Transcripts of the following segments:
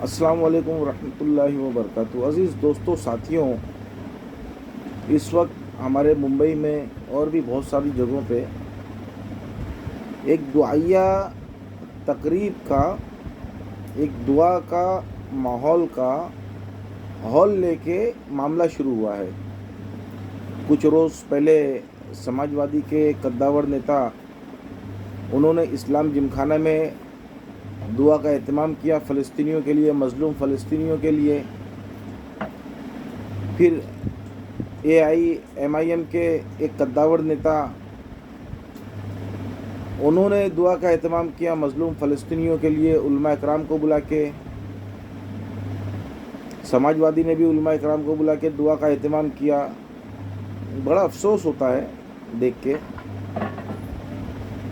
السلام علیکم ورحمۃ اللہ وبرکاتہ۔ عزیز دوستوں، ساتھیوں، اس وقت ہمارے ممبئی میں اور بھی بہت ساری جگہوں پہ ایک دعائیہ تقریب کا، ایک دعا کا ماحول کا ہال لے کے معاملہ شروع ہوا ہے۔ کچھ روز پہلے سماجوادی کے قداور نیتا انہوں نے اسلام جمخانہ میں دعا کا اہتمام کیا فلسطینیوں کے لیے، مظلوم فلسطینیوں کے لیے۔ پھر MIM کے ایک قداور نیتا انہوں نے دعا کا اہتمام کیا مظلوم فلسطینیوں کے لیے، علماء اکرام کو بلا کے۔ سماجوادی نے بھی علماء اکرام کو بلا کے دعا کا اہتمام کیا۔ بڑا افسوس ہوتا ہے دیکھ کے۔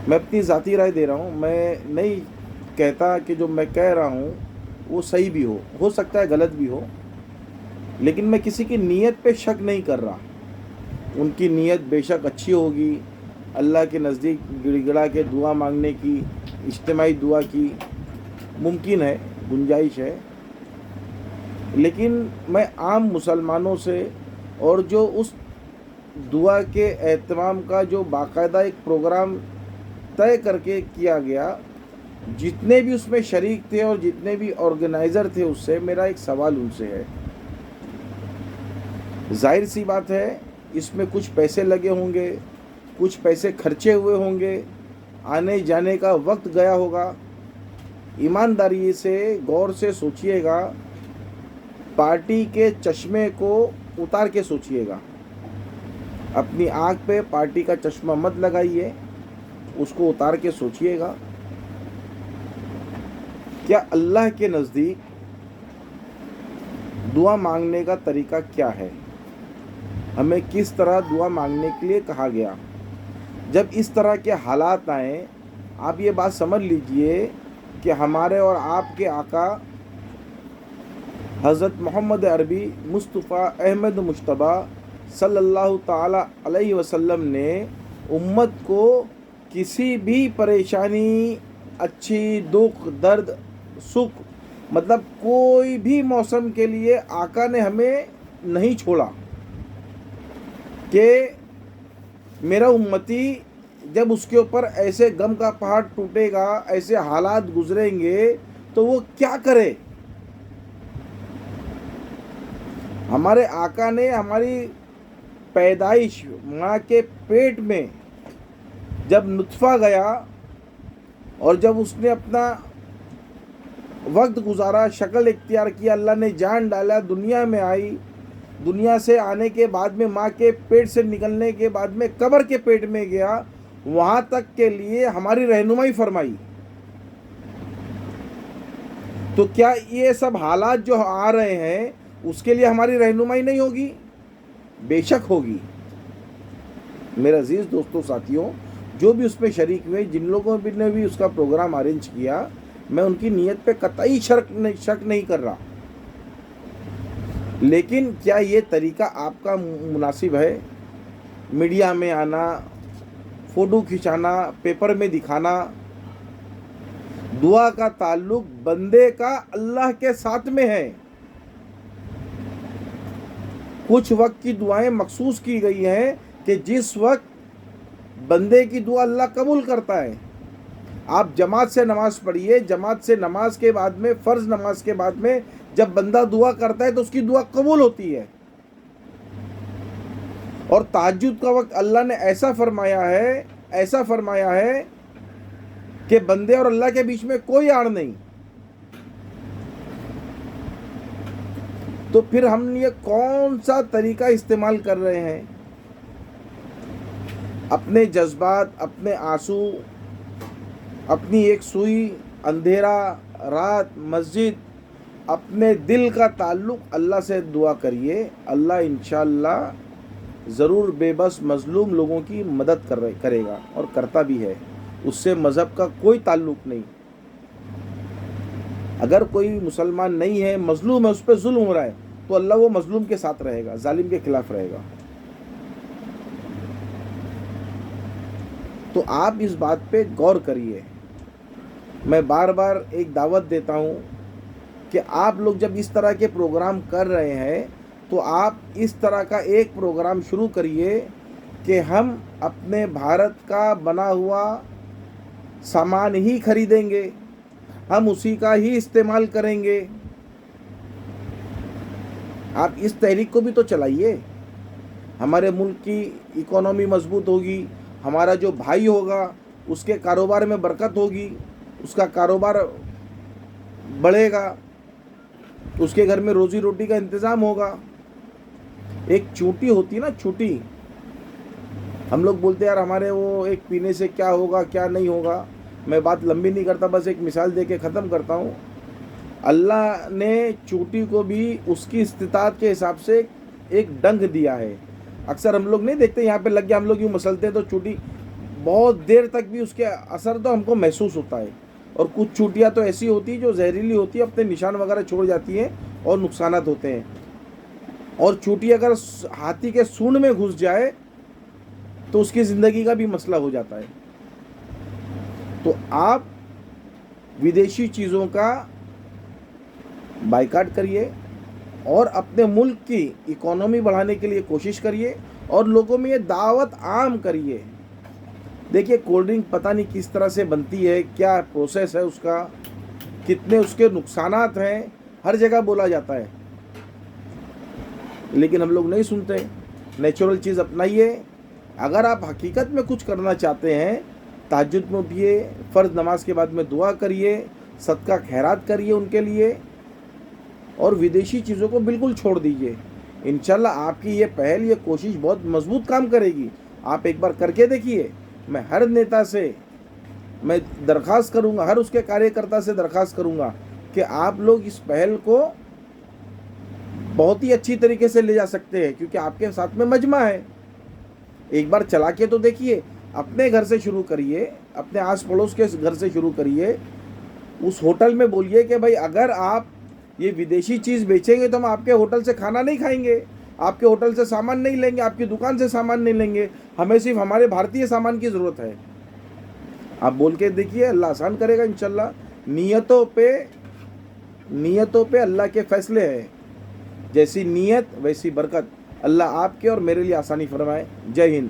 میں اپنی ذاتی رائے دے رہا ہوں، میں نہیں کہتا کہ جو میں کہہ رہا ہوں وہ صحیح بھی ہو سکتا ہے غلط بھی ہو، لیکن میں کسی کی نیت پہ شک نہیں کر رہا۔ ان کی نیت بے شک اچھی ہوگی، اللہ کے نزدیک گڑ گڑا کے دعا مانگنے کی، اجتماعی دعا کی ممکن ہے، گنجائش ہے، لیکن میں عام مسلمانوں سے، اور جو اس دعا کے اہتمام کا جو باقاعدہ ایک پروگرام طے کر کے کیا گیا، جتنے بھی اس میں شریک تھے اور جتنے بھی آرگنائزر تھے، اس سے میرا ایک سوال ان سے ہے۔ ظاہر سی بات ہے اس میں کچھ پیسے لگے ہوں گے، کچھ پیسے خرچے ہوئے ہوں گے، آنے جانے کا وقت گیا ہوگا۔ ایمانداری سے غور سے سوچئے گا، پارٹی کے چشمے کو اتار کے سوچئے گا۔ اپنی آنکھ پہ پارٹی کا چشمہ مت لگائیے، اس کو اتار کے سوچئے گا، کیا اللہ کے نزدیک دعا مانگنے کا طریقہ کیا ہے؟ ہمیں کس طرح دعا مانگنے کے لیے کہا گیا؟ جب اس طرح کے حالات آئیں، آپ یہ بات سمجھ لیجئے کہ ہمارے اور آپ کے آقا حضرت محمد عربی مصطفیٰ احمد مجتبی صلی اللہ تعالی علیہ وسلم نے امت کو کسی بھی پریشانی، اچھی، دکھ، درد، سکھ، مطلب کوئی بھی موسم کے لیے آقا نے ہمیں نہیں چھوڑا کہ میرا امتی جب اس کے اوپر ایسے غم کا پہاڑ ٹوٹے گا، ایسے حالات گزریں گے تو وہ کیا کرے۔ ہمارے آقا نے ہماری پیدائش ماں کے پیٹ میں جب نطفہ گیا اور جب اس نے اپنا وقت گزارا، شکل اختیار کیا، اللہ نے جان ڈالا، دنیا میں آئی، دنیا سے آنے کے بعد میں ماں کے پیٹ سے نکلنے کے بعد میں قبر کے پیٹ میں گیا، وہاں تک کے لیے ہماری رہنمائی فرمائی۔ تو کیا یہ سب حالات جو آ رہے ہیں اس کے لیے ہماری رہنمائی نہیں ہوگی؟ بے شک ہوگی۔ میرے عزیز دوستوں، ساتھیوں، جو بھی اس میں شریک ہوئے، جن لوگوں نے بھی اس کا پروگرام ارینج کیا، میں ان کی نیت پہ قطعی شک نہیں کر رہا، لیکن کیا یہ طریقہ آپ کا مناسب ہے؟ میڈیا میں آنا، فوٹو کھنچانا، پیپر میں دکھانا۔ دعا کا تعلق بندے کا اللہ کے ساتھ میں ہے۔ کچھ وقت کی دعائیں مخصوص کی گئی ہیں کہ جس وقت بندے کی دعا اللہ قبول کرتا ہے۔ آپ جماعت سے نماز پڑھیے، جماعت سے نماز کے بعد میں، فرض نماز کے بعد میں جب بندہ دعا کرتا ہے تو اس کی دعا قبول ہوتی ہے۔ اور تہجد کا وقت اللہ نے ایسا فرمایا ہے کہ بندے اور اللہ کے بیچ میں کوئی آڑ نہیں۔ تو پھر ہم یہ کون سا طریقہ استعمال کر رہے ہیں؟ اپنے جذبات، اپنے آنسو، اپنی ایک سوئی، اندھیرا، رات، مسجد، اپنے دل کا تعلق اللہ سے دعا کریے۔ اللہ انشاءاللہ ضرور بے بس مظلوم لوگوں کی مدد کرے گا، اور کرتا بھی ہے۔ اس سے مذہب کا کوئی تعلق نہیں۔ اگر کوئی مسلمان نہیں ہے، مظلوم ہے، اس پہ ظلم ہو رہا ہے، تو اللہ وہ مظلوم کے ساتھ رہے گا، ظالم کے خلاف رہے گا۔ تو آپ اس بات پہ غور کریے۔ میں بار بار ایک دعوت دیتا ہوں کہ آپ لوگ جب اس طرح کے پروگرام کر رہے ہیں تو آپ اس طرح کا ایک پروگرام شروع کریے کہ ہم اپنے بھارت کا بنا ہوا سامان ہی خریدیں گے، ہم اسی کا ہی استعمال کریں گے۔ آپ اس تحریک کو بھی تو چلائیے۔ ہمارے ملک کی اکانومی مضبوط ہوگی، ہمارا جو بھائی ہوگا اس کے کاروبار میں برکت ہوگی، اس کا کاروبار بڑھے گا، اس کے گھر میں روزی روٹی کا انتظام ہوگا۔ ایک چونٹی ہوتی نا، چونٹی، ہم لوگ بولتے ہیں یار ہمارے وہ ایک پینے سے کیا ہوگا کیا نہیں ہوگا۔ میں بات لمبی نہیں کرتا، بس ایک مثال دے کے ختم کرتا ہوں۔ اللہ نے چونٹی کو بھی اس کی استطاعت کے حساب سے ایک ڈنگ دیا ہے۔ اکثر ہم لوگ نہیں دیکھتے یہاں پہ لگ گیا، ہم لوگ یوں مسلتے ہیں تو چونٹی بہت دیر تک بھی اس کے اثر تو ہم کو محسوس ہوتا ہے، اور کچھ چونٹیاں تو ایسی ہوتی ہیں جو زہریلی ہوتی ہیں، اپنے نشان وغیرہ چھوڑ جاتی ہیں اور نقصانات ہوتے ہیں۔ اور چونٹی اگر ہاتھی کے سونڈ میں گھس جائے تو اس کی زندگی کا بھی مسئلہ ہو جاتا ہے۔ تو آپ ودیشی چیزوں کا بائیکاٹ کریے اور اپنے ملک کی اکانومی بڑھانے کے لیے کوشش کریے، اور لوگوں میں یہ دعوت عام کریے۔ دیکھیے کولڈ ڈرنک پتہ نہیں کس طرح سے بنتی ہے، کیا پروسیس ہے اس کا، کتنے اس کے نقصانات ہیں، ہر جگہ بولا جاتا ہے، لیکن ہم لوگ نہیں سنتے۔ نیچرل چیز اپنائیے۔ اگر آپ حقیقت میں کچھ کرنا چاہتے ہیں، تہجد میں اٹھیے، فرض نماز کے بعد میں دعا کریے، صدقہ خیرات کریے ان کے لیے، اور ودیشی چیزوں کو بالکل چھوڑ دیجئے۔ انشاءاللہ آپ کی یہ پہل، یہ کوشش بہت مضبوط کام کرے گی۔ آپ ایک بار کر کے دیکھیے۔ میں ہر نیتا سے میں درخواست کروں گا، ہر اس کے کاریہ کرتا سے درخواست کروں گا کہ آپ لوگ اس پہل کو بہت ہی اچھی طریقے سے لے جا سکتے ہیں، کیونکہ آپ کے ساتھ میں مجمع ہے۔ ایک بار چلا کے تو دیکھیے، اپنے گھر سے شروع کریے، اپنے آس پڑوس کے گھر سے شروع کریے۔ اس ہوٹل میں بولیے کہ بھائی اگر آپ یہ ودیشی چیز بیچیں گے تو ہم آپ کے ہوٹل سے کھانا نہیں کھائیں گے، آپ کے ہوٹل سے سامان نہیں لیں گے، آپ کی دکان سے سامان نہیں لیں گے، ہمیں صرف ہمارے بھارتی سامان کی ضرورت ہے۔ آپ بول کے دیکھیے، اللہ آسان کرے گا انشاءاللہ۔ نیتوں پہ اللہ کے فیصلے ہیں، جیسی نیت ویسی برکت۔ اللہ آپ کے اور میرے لیے آسانی فرمائے۔ جے ہند۔